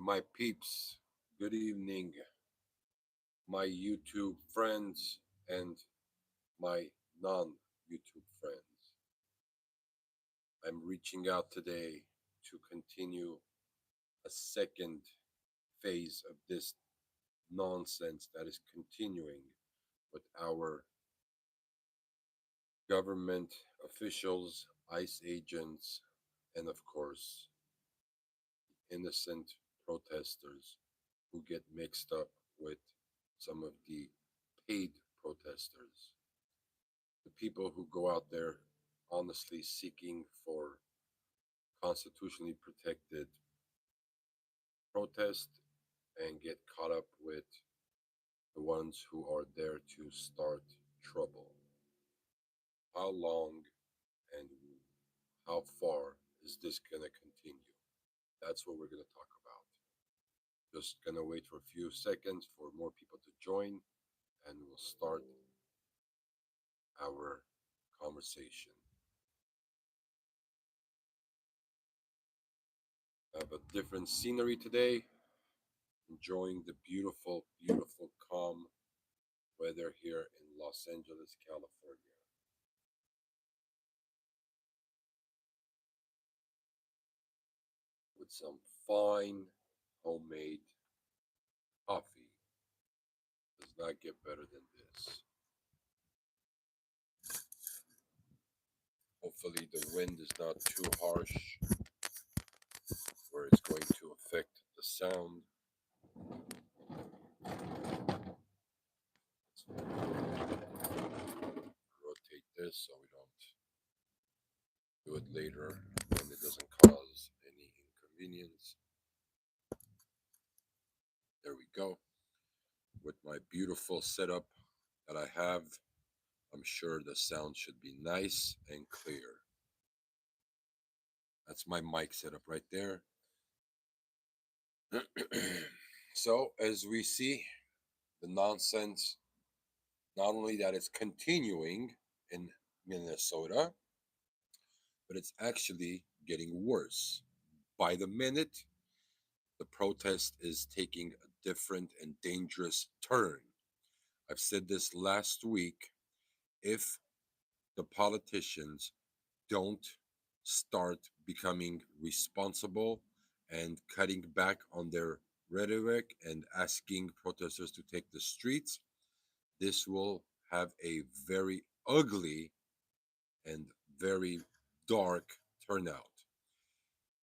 My peeps, good evening, my YouTube friends and my non YouTube friends. I'm reaching out today to continue a second phase of this nonsense that is continuing with our government officials, ICE agents, and of course, innocent protesters who get mixed up with some of the paid protesters, the people who go out there honestly seeking for constitutionally protected protest and get caught up with the ones who are there to start trouble. How long and how far is this going to continue? That's what we're going to talk about. Just going to wait for a few seconds for more people to join and we'll start our conversation. I have a different scenery today, enjoying the beautiful, beautiful, calm weather here in Los Angeles, California, with some fine homemade coffee. Does not get better than this. Hopefully, the wind is not too harsh where it's going to affect the sound. Rotate this so we don't do it later and it doesn't cause any inconvenience. There we go. With my beautiful setup that I have, I'm sure the sound should be nice and clear. That's my mic setup right there. So, as we see, the nonsense, not only that it's continuing in Minnesota, but it's actually getting worse. By the minute, the protest is taking a different and dangerous turn. I've said this last week. If the politicians don't start becoming responsible and cutting back on their rhetoric and asking protesters to take the streets, this will have a very ugly and very dark turnout.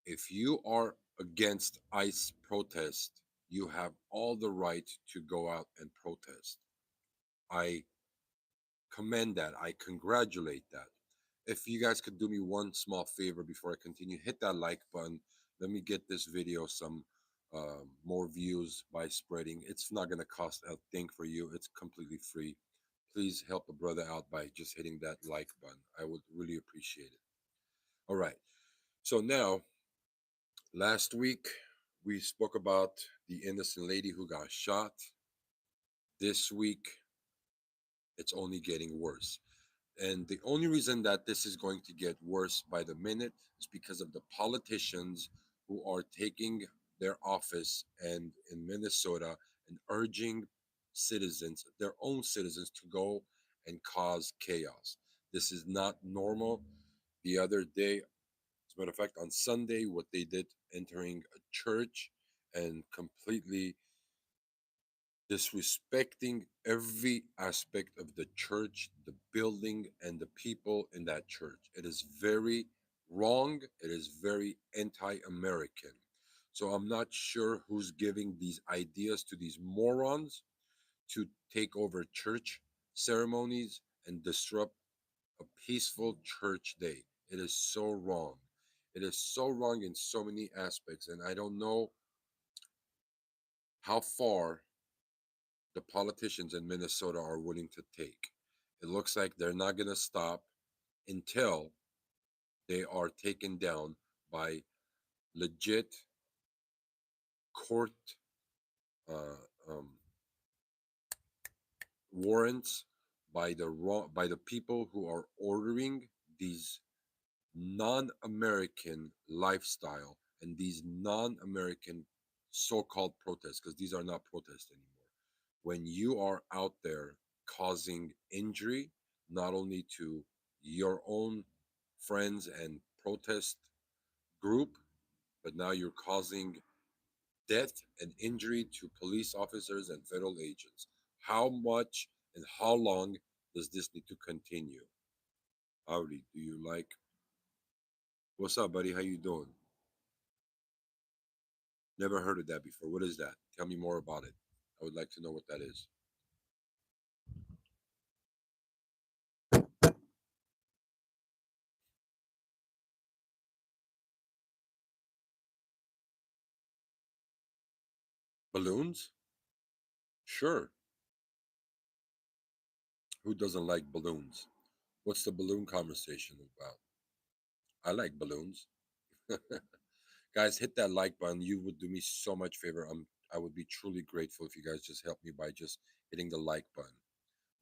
If you are against ICE protest, you have all the right to go out and protest. I commend that. I congratulate that. If you guys could do me one small favor before I continue, hit that like button. Let me get this video some more views by spreading. It's not going to cost a thing for you. It's completely free. Please help a brother out by just hitting that like button. I would really appreciate it. All right. So now, last week we spoke about the innocent lady who got shot. This week, it's only getting worse. And the only reason that this is going to get worse by the minute is because of the politicians who are taking their office and in Minnesota and urging citizens, their own citizens, to go and cause chaos. This is not normal. The other day, as a matter of fact, on Sunday, what they did entering a church and completely disrespecting every aspect of the church, the building, and the people in that church. It is very wrong. It is very anti American. So I'm not sure who's giving these ideas to these morons to take over church ceremonies and disrupt a peaceful church day. It is so wrong. It is so wrong in so many aspects. And I don't know how far the politicians in Minnesota are willing to take. It looks like they're not going to stop until they are taken down by legit court uh, um, warrants by the people who are ordering these non-American lifestyle and these non-American so-called protests, because these are not protests anymore. When you are out there causing injury, not only to your own friends and protest group, but now you're causing death and injury to police officers and federal agents. How much and how long does this need to continue? Howdy, do you like? What's up, buddy? How you doing? Never heard of that before. What is that? Tell me more about it. I would like to know what that is. Balloons? Sure. Who doesn't like balloons? What's the balloon conversation about? I like balloons. Guys, hit that like button. You would do me so much favor. I would be truly grateful if you guys just help me by just hitting the like button.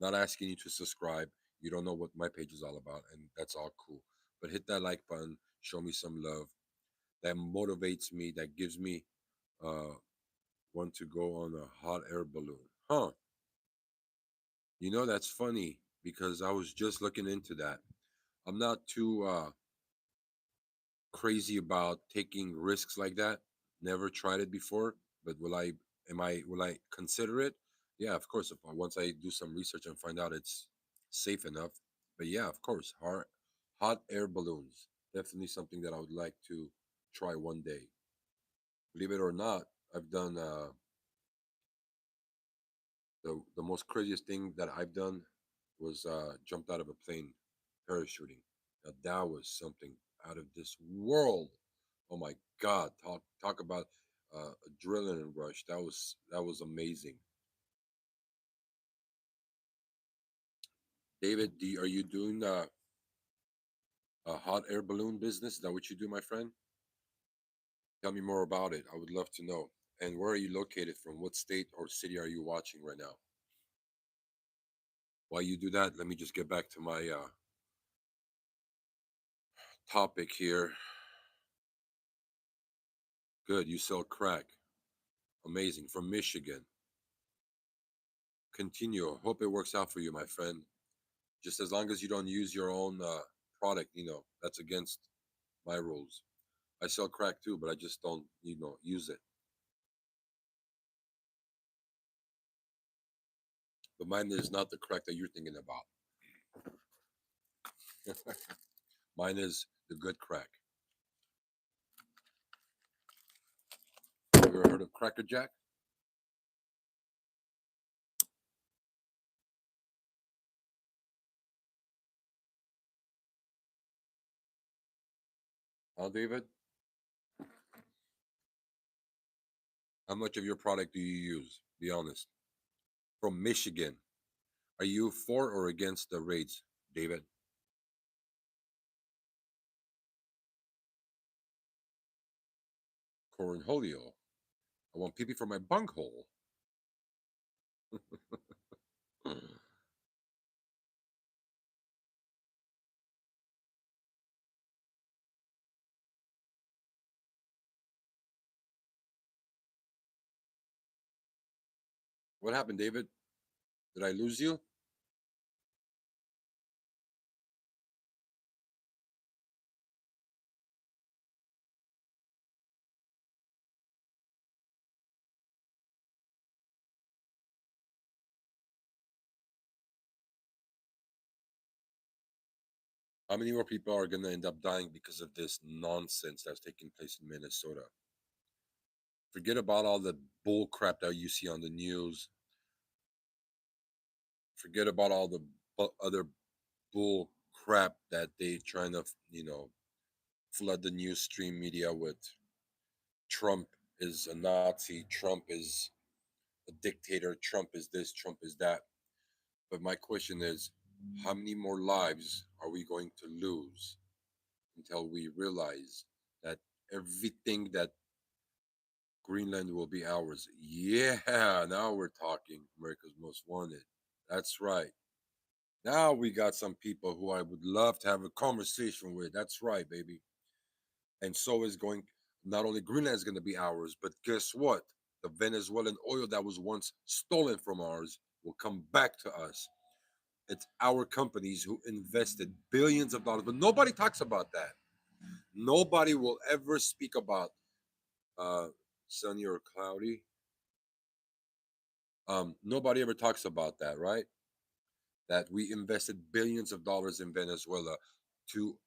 Not asking you to subscribe. You don't know what my page is all about, and that's all cool. But hit that like button. Show me some love. That motivates me. That gives me uh want to go on a hot air balloon. Huh? You know that's funny because I was just looking into that. I'm not too crazy about taking risks like that. Never tried it before, but will I consider it? Yeah, of course. If once I do some research and find out it's safe enough. But yeah, of course, hot air balloons definitely something that I would like to try one day. Believe it or not, I've done the most craziest thing that I've done was jumped out of a plane parachuting. Now that was something out of this world. Oh my God! Talk about adrenaline rush. That was amazing. David, are you doing a hot air balloon business? Is that what you do, my friend? Tell me more about it. I would love to know. And where are you located from? What state or city are you watching right now? While you do that, let me just get back to my topic here. Good, you sell crack. Amazing. From Michigan. Continue. Hope it works out for you, my friend. Just as long as you don't use your own product, that's against my rules. I sell crack too, but I just don't, use it. But mine is not the crack that you're thinking about. Mine is the good crack. Have you ever heard of Cracker Jack? Huh, David? How much of your product do you use? Be honest. From Michigan. Are you for or against the rates, David? Cornholio. I want pee for my bunghole. What happened, David? Did I lose you? How many more people are going to end up dying because of this nonsense that's taking place in Minnesota? Forget about all the bull crap that you see on the news. Forget about all the other bull crap that they trying to, flood the news stream media with. Trump is a Nazi. Trump is a dictator. Trump is this. Trump is that. But my question is, how many more lives are we going to lose until we realize that everything that Greenland will be ours? Yeah, now we're talking America's Most Wanted. That's right. Now we got some people who I would love to have a conversation with. That's right, baby. And so is going. Not only Greenland is going to be ours, but guess what? The Venezuelan oil that was once stolen from ours will come back to us. It's our companies who invested billions of dollars, but nobody talks about that. Nobody will ever speak about uh, sunny or cloudy. Nobody ever talks about that, right? That we invested billions of dollars in Venezuela to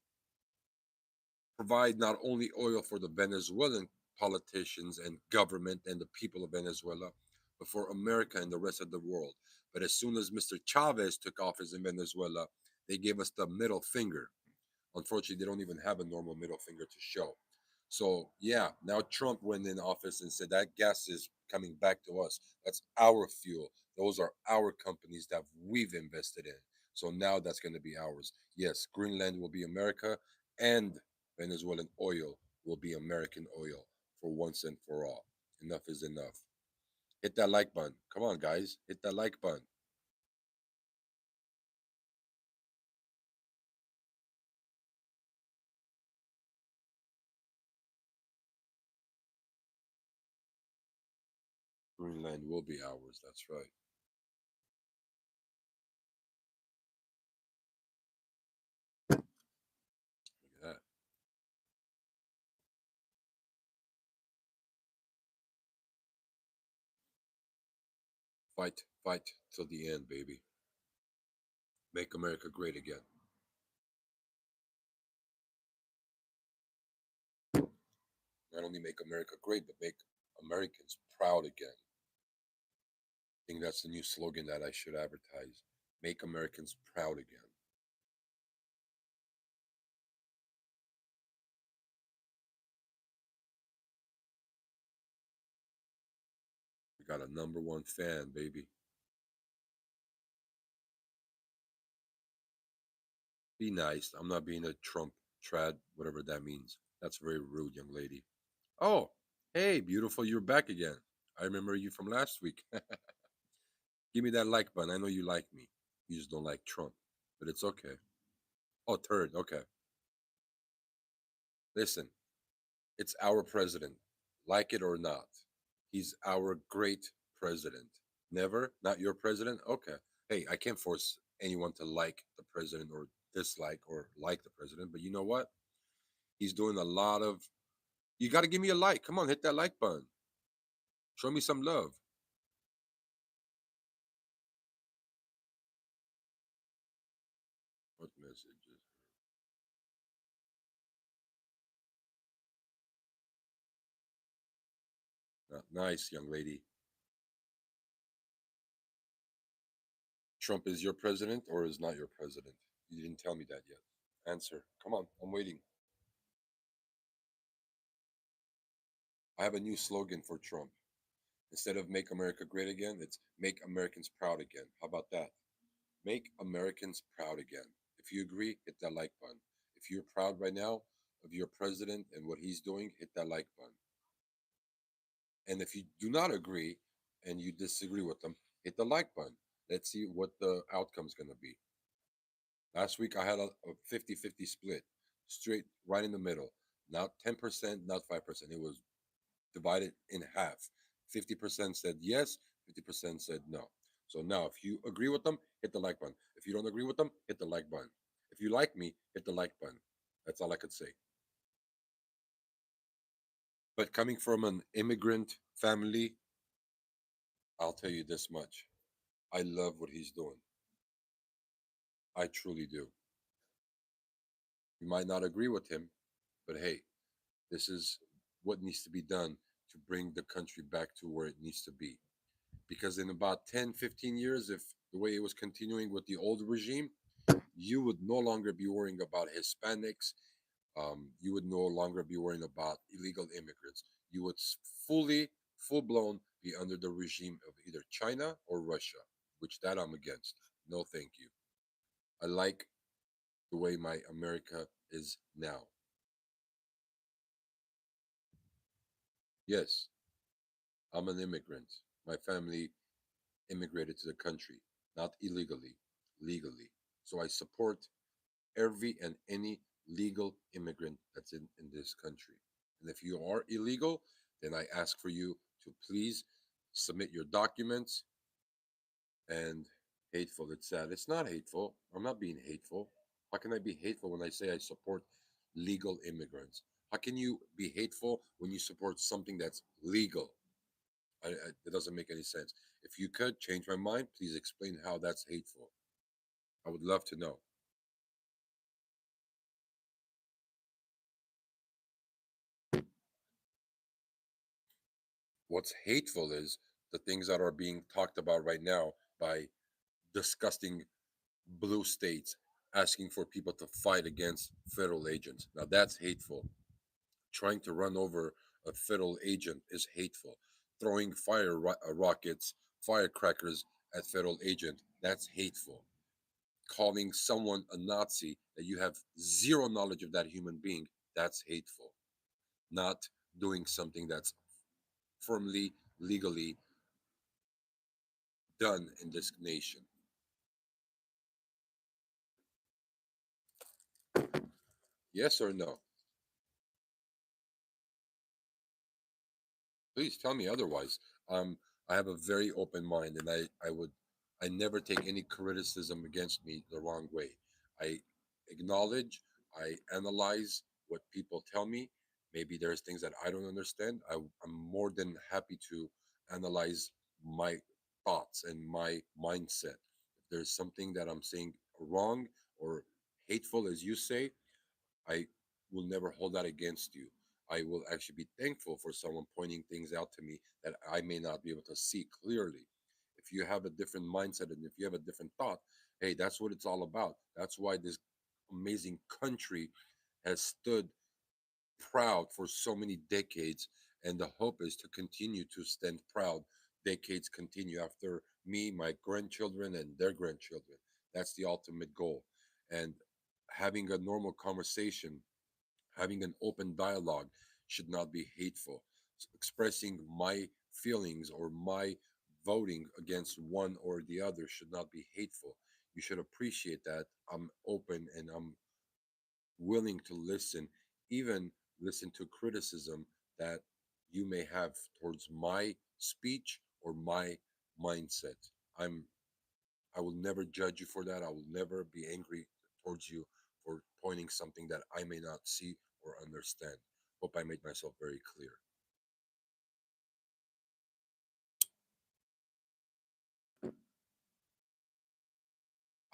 provide not only oil for the Venezuelan politicians and government and the people of Venezuela, but for America and the rest of the world. But as soon as Mr. Chavez took office in Venezuela, they gave us the middle finger. Unfortunately, they don't even have a normal middle finger to show. So, yeah, now Trump went in office and said that gas is coming back to us. That's our fuel. Those are our companies that we've invested in. So now that's going to be ours. Yes, Greenland will be America, and Venezuelan oil will be American oil for once and for all. Enough is enough. Hit that like button. Come on, guys. Hit that like button. Greenland will be ours. That's right. Look at that. Fight, fight till the end, baby. Make America great again. Not only make America great, but make Americans proud again. I think that's the new slogan that I should advertise. Make Americans proud again. We got a number one fan, baby. Be nice. I'm not being a Trump trad, whatever that means. That's very rude, young lady. Oh, hey, beautiful, you're back again. I remember you from last week. Give me that like button. I know you like me. You just don't like Trump, but it's okay. Oh, third. Okay. Listen, it's our president, like it or not. He's our great president. Never? Not your president? Okay. Hey, I can't force anyone to like the president or dislike or like the president, but you know what? He's doing a lot of. You got to give me a like. Come on, hit that like button. Show me some love. What messages? Not nice, young lady. Trump is your president or is not your president? You didn't tell me that yet. Answer. Come on, I'm waiting. I have a new slogan for Trump. Instead of make America great again, it's make Americans proud again. How about that? Make Americans proud again. If you agree, hit that like button. If you're proud right now of your president and what he's doing, hit that like button. And if you do not agree and you disagree with them, hit the like button. Let's see what the outcome's going to be. Last week, I had a 50-50 split, straight right in the middle. Not 10%, not 5%. It was divided in half. 50% said yes, 50% said no. So now, if you agree with them, hit the like button. If you don't agree with them, hit the like button. If you like me, hit the like button. That's all I could say. But coming from an immigrant family, I'll tell you this much. I love what he's doing. I truly do. You might not agree with him, but hey, this is what needs to be done to bring the country back to where it needs to be. Because in about 10, 15 years, if the way it was continuing with the old regime, you would no longer be worrying about Hispanics. You would no longer be worrying about illegal immigrants. You would fully, full blown, be under the regime of either China or Russia, which that I'm against. No, thank you. I like the way my America is now. Yes, I'm an immigrant. My family immigrated to the country, not illegally, legally. So I support every and any legal immigrant that's in this country. And if you are illegal, then I ask for you to please submit your documents. And hateful, it's sad. It's not hateful. I'm not being hateful. How can I be hateful when I say I support legal immigrants? How can you be hateful when you support something that's legal? It doesn't make any sense. If you could change my mind, please explain how that's hateful. I would love to know. What's hateful is the things that are being talked about right now by disgusting blue states asking for people to fight against federal agents. Now that's hateful. Trying to run over a federal agent is hateful. Throwing rockets, firecrackers at federal agent, that's hateful. Calling someone a Nazi that you have zero knowledge of that human being, that's hateful. Not doing something that's firmly, legally done in this nation. Yes or no? Please tell me otherwise. I have a very open mind, and I never take any criticism against me the wrong way. I acknowledge, I analyze what people tell me. Maybe there's things that I don't understand. I'm more than happy to analyze my thoughts and my mindset. If there's something that I'm saying wrong or hateful, as you say, I will never hold that against you. I will actually be thankful for someone pointing things out to me that I may not be able to see clearly. If you have a different mindset and if you have a different thought, hey, that's what it's all about. That's why this amazing country has stood proud for so many decades. And the hope is to continue to stand proud. Decades continue after me, my grandchildren, and their grandchildren. That's the ultimate goal. And having a normal conversation, having an open dialogue should not be hateful. Expressing my feelings or my voting against one or the other should not be hateful. You should appreciate that I'm open and I'm willing to listen, even listen to criticism that you may have towards my speech or my mindset. I'm I will never judge you for that. I will never be angry towards you for pointing something that I may not see or understand. Hope I made myself very clear.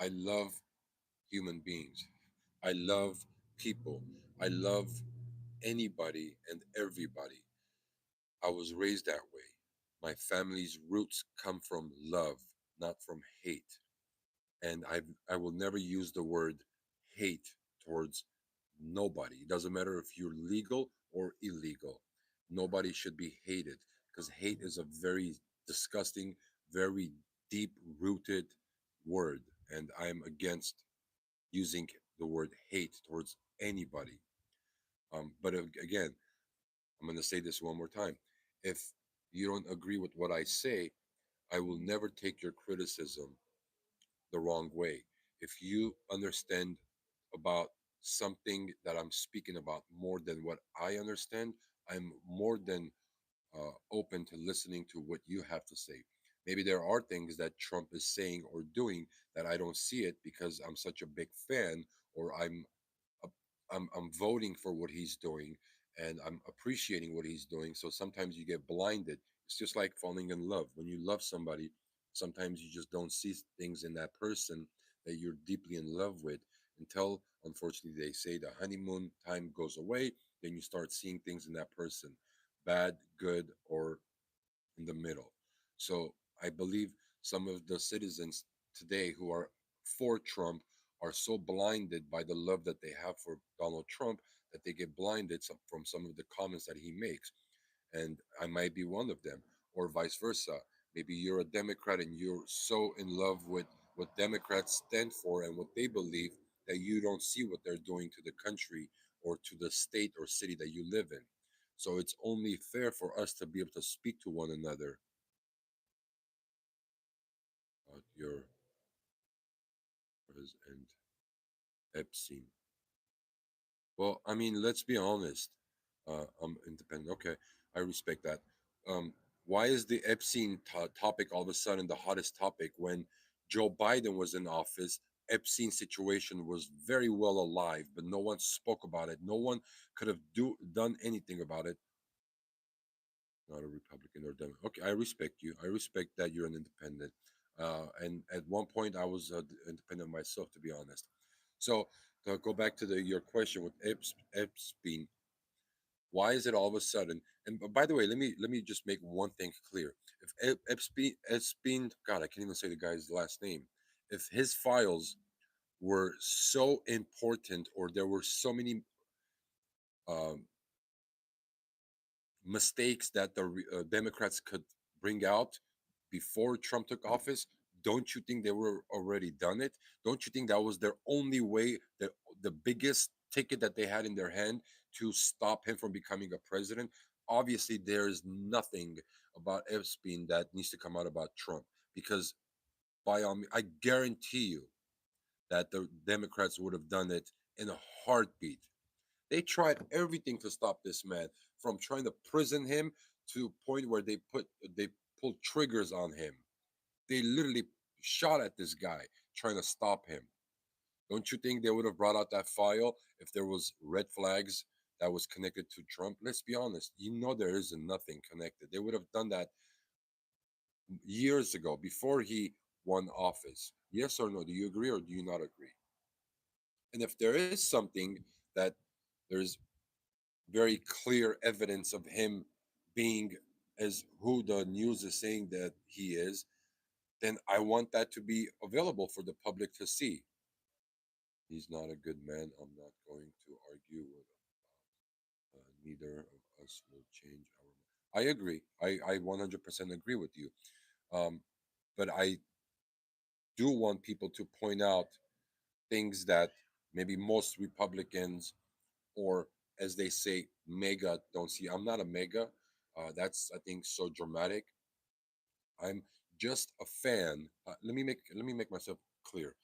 I love human beings. I love people. I love anybody and everybody. I was raised that way. My family's roots come from love, not from hate. And I will never use the word hate towards nobody. It doesn't matter if you're legal or illegal. Nobody should be hated because hate is a very disgusting, very deep rooted word. And I'm against using the word hate towards anybody. Again, I'm going to say this one more time. If you don't agree with what I say, I will never take your criticism the wrong way. If you understand about something that I'm speaking about more than what I understand, I'm more than open to listening to what you have to say. Maybe there are things that Trump is saying or doing that I don't see it because I'm such a big fan, or I'm voting for what he's doing and I'm appreciating what he's doing. So sometimes you get blinded. It's just like falling in love. When you love somebody, sometimes you just don't see things in that person that you're deeply in love with until, unfortunately, they say the honeymoon time goes away. Then you start seeing things in that person, bad, good, or in the middle. So I believe some of the citizens today who are for Trump are so blinded by the love that they have for Donald Trump that they get blinded from some of the comments that he makes. And I might be one of them, or vice versa. Maybe you're a Democrat and you're so in love with what Democrats stand for and what they believe that you don't see what they're doing to the country or to the state or city that you live in. So it's only fair for us to be able to speak to one another about your and Epstein. Well, I mean, let's be honest. I'm independent. Okay, I respect that. Um, why is the Epstein topic all of a sudden the hottest topic when Joe Biden was in office? Epstein situation was very well alive, but no one spoke about it. No one could have done anything about it. Not a Republican or Democrat. Okay, I respect you. I respect that you're an independent. And at one point, I was independent myself, to be honest. So to go back to your question with Epstein, why is it all of a sudden? And by the way, let me just make one thing clear. If Epstein, God, I can't even say the guy's last name. If his files were so important, or there were so many um, mistakes that the Democrats could bring out before Trump took office, don't you think they were already done it? Don't you think that was their only way, the biggest ticket that they had in their hand to stop him from becoming a president? Obviously, there is nothing about Epstein that needs to come out about Trump because by all means, I guarantee you that the Democrats would have done it in a heartbeat. They tried everything to stop this man, from trying to prison him to a point where they pulled triggers on him. They literally shot at this guy trying to stop him. Don't you think they would have brought out that file if there was red flags that was connected to Trump? Let's be honest. You know there isn't nothing connected. They would have done that years ago before he won office. Yes or no? Do you agree or do you not agree? And if there is something that there's very clear evidence of him being as who the news is saying that he is, then I want that to be available for the public to see. He's not a good man. I'm not going to argue with him. Neither of us will change our. I agree. I 100% agree with you. Um, but I do want people to point out things that maybe most Republicans, or as they say, mega, don't see. I'm not a mega. That's, I think, so dramatic. I'm just a fan. Let me make myself clear.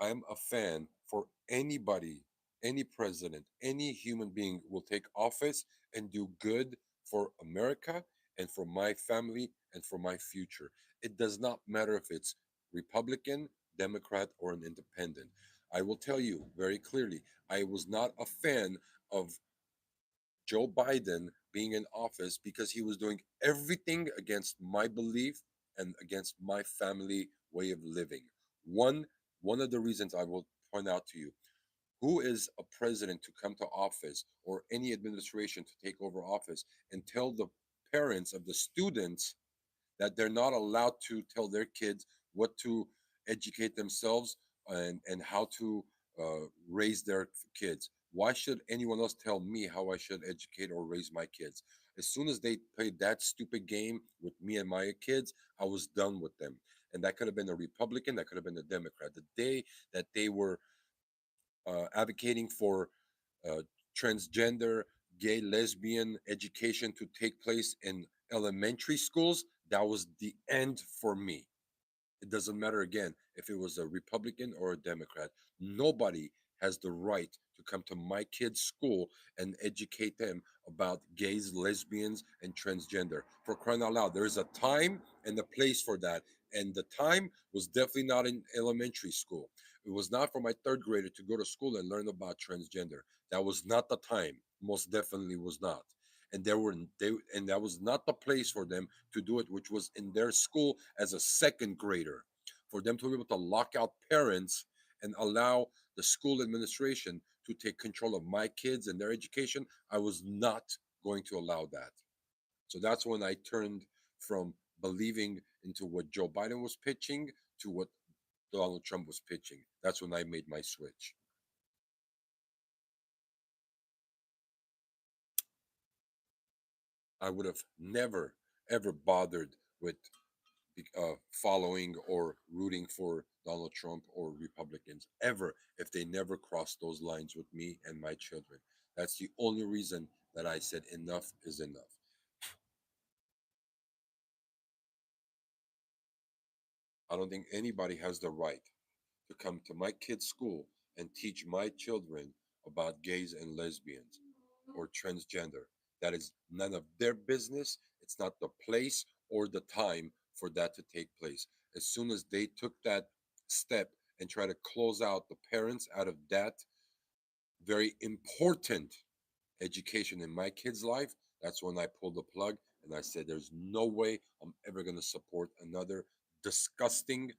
I'm a fan for anybody, any president, any human being will take office and do good for America and for my family and for my future. It does not matter if it's Republican, Democrat, or an independent. I will tell you very clearly, I was not a fan of Joe Biden being in office because he was doing everything against my belief and against my family way of living. One one of the reasons I will point out to you, who is a president to come to office or any administration to take over office and tell the parents of the students that they're not allowed to tell their kids what to educate themselves and how to raise their kids. Why should anyone else tell me how I should educate or raise my kids? As soon as they played that stupid game with me and my kids, I was done with them. And that could have been a Republican, that could have been a Democrat. The day that they were advocating for uh, transgender, gay, lesbian education to take place in elementary schools, that was the end for me. It doesn't matter again if it was a Republican or a Democrat. Nobody has the right to come to my kids' school and educate them about gays, lesbians, and transgender. For crying out loud, there is a time and a place for that. And the time was definitely not in elementary school. It was not for my third grader to go to school and learn about transgender. That was not the time. Most definitely was not. And that was not the place for them to do it, which was in their school as a second grader. For them to be able to lock out parents and allow the school administration to take control of my kids and their education, I was not going to allow that. So that's when I turned from believing into what Joe Biden was pitching to what Donald Trump was pitching. That's when I made my switch. I would have never, ever bothered with following or rooting for Donald Trump or Republicans ever if they never crossed those lines with me and my children. That's the only reason that I said enough is enough. I don't think anybody has the right to come to my kid's school and teach my children about gays and lesbians or transgender. That is none of their business. It's not the place or the time for that to take place. As soon as they took that step and try to close out the parents out of that very important education in my kid's life, that's when I pulled the plug and I said, there's no way I'm ever going to support another disgusting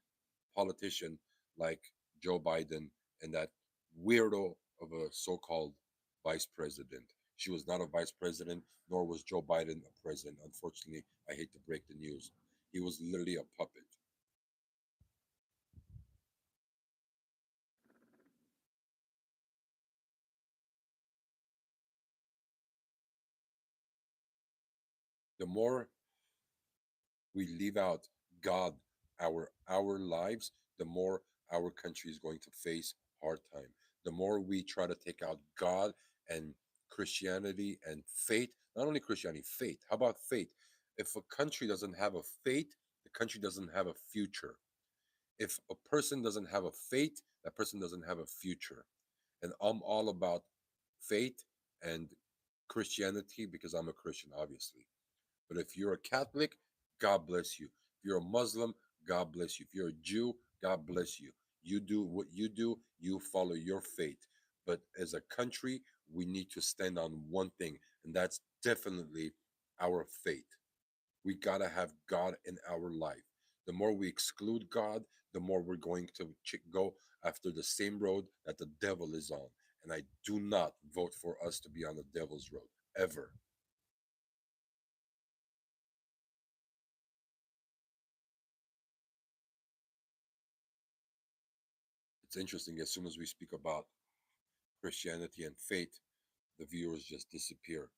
politician like Joe Biden and that weirdo of a so called vice president. She was not a vice president, nor was Joe Biden a president. Unfortunately, I hate to break the news. He was literally a puppet. The more we leave out God, our lives, the more our country is going to face hard time. The more we try to take out God and Christianity and faith, not only Christianity, faith. How about faith? If a country doesn't have a faith, the country doesn't have a future. If a person doesn't have a faith, that person doesn't have a future. And I'm all about faith and Christianity because I'm a Christian, obviously. But if you're a Catholic, God bless you. If you're a Muslim, God bless you. If you're a Jew, God bless you. You do what you do, you follow your faith. But as a country, we need to stand on one thing, and that's definitely our faith. We got to have God in our life. The more we exclude God, the more we're going to go after the same road that the devil is on. And I do not vote for us to be on the devil's road, ever. It's interesting, as soon as we speak about Christianity and faith, the viewers just disappear.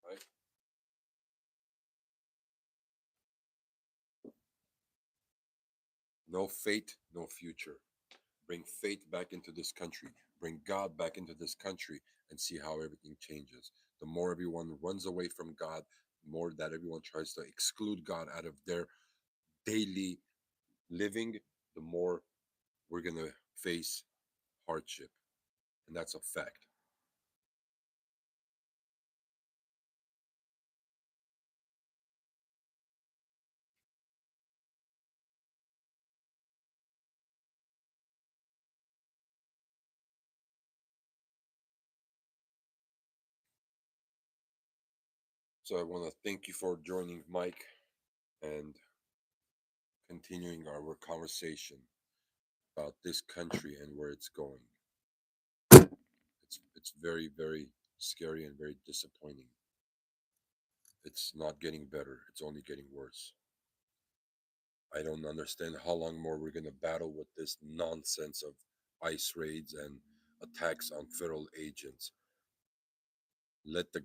Right? No faith, no future. Bring faith back into this country. Bring God back into this country and see how everything changes. The more everyone runs away from God, the more that everyone tries to exclude God out of their daily living, the more we're going to face hardship. And that's a fact. So I want to thank you for joining Mike and continuing our conversation about this country and where it's going. It's very very scary and very disappointing. It's not getting better. It's only getting worse. I don't understand how long more we're going to battle with this nonsense of ICE raids and attacks on federal agents. Let the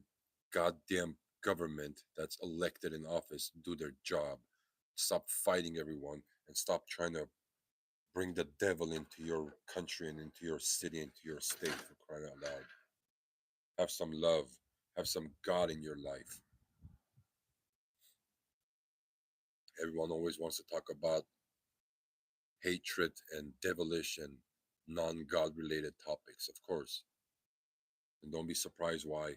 goddamn government that's elected in office do their job. Stop fighting everyone and stop trying to bring the devil into your country and into your city, into your state, for crying out loud. Have some love, have some God in your life. Everyone always wants to talk about hatred and devilish and non God related topics, of course. And don't be surprised why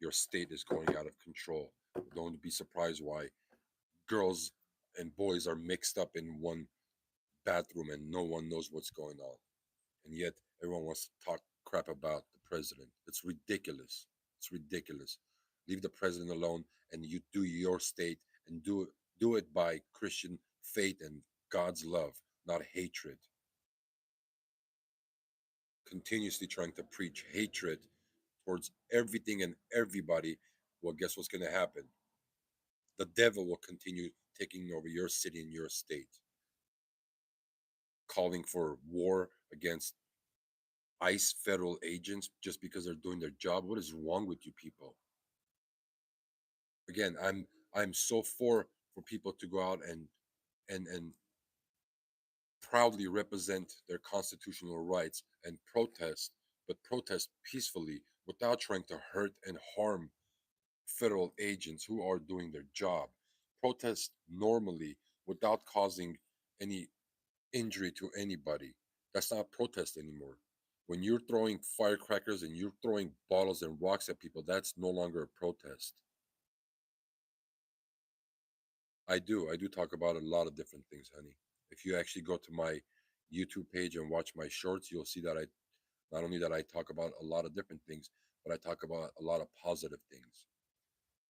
your state is going out of control. Don't be surprised why girls and boys are mixed up in one bathroom and no one knows what's going on. And yet everyone wants to talk crap about the president. It's ridiculous. It's ridiculous. Leave the president alone and you do your state and do it by Christian faith and God's love, not hatred. Continuously trying to preach hatred towards everything and everybody, well, guess what's going to happen? The devil will continue taking over your city and your state, calling for war against ICE federal agents just because they're doing their job. What is wrong with you people? Again, I'm so for people to go out and proudly represent their constitutional rights and protest, but protest peacefully without trying to hurt and harm federal agents who are doing their job. Protest normally without causing any injury to anybody. That's not protest anymore. When you're throwing firecrackers and you're throwing bottles and rocks at people, that's no longer a protest. I do talk about a lot of different things, honey. If you actually go to my YouTube page and watch my shorts, you'll see that I not only that I talk about a lot of different things, but I talk about a lot of positive things.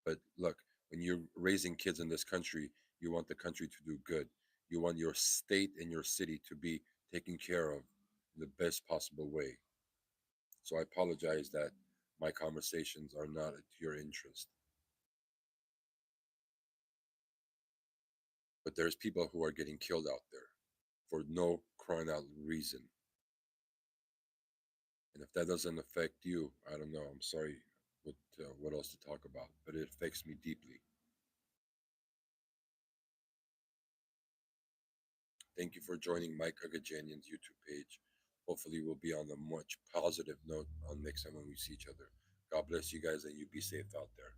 But look, when you're raising kids in this country, you want the country to do good. You want your state and your city to be taken care of in the best possible way. So I apologize that my conversations are not to your interest. But there's people who are getting killed out there for no crying out reason. And if that doesn't affect you, I don't know. I'm sorry what else to talk about, but it affects me deeply. Thank you for joining Mike Agajanyan's YouTube page. Hopefully, we'll be on a much positive note on next time when we see each other. God bless you guys and you be safe out there.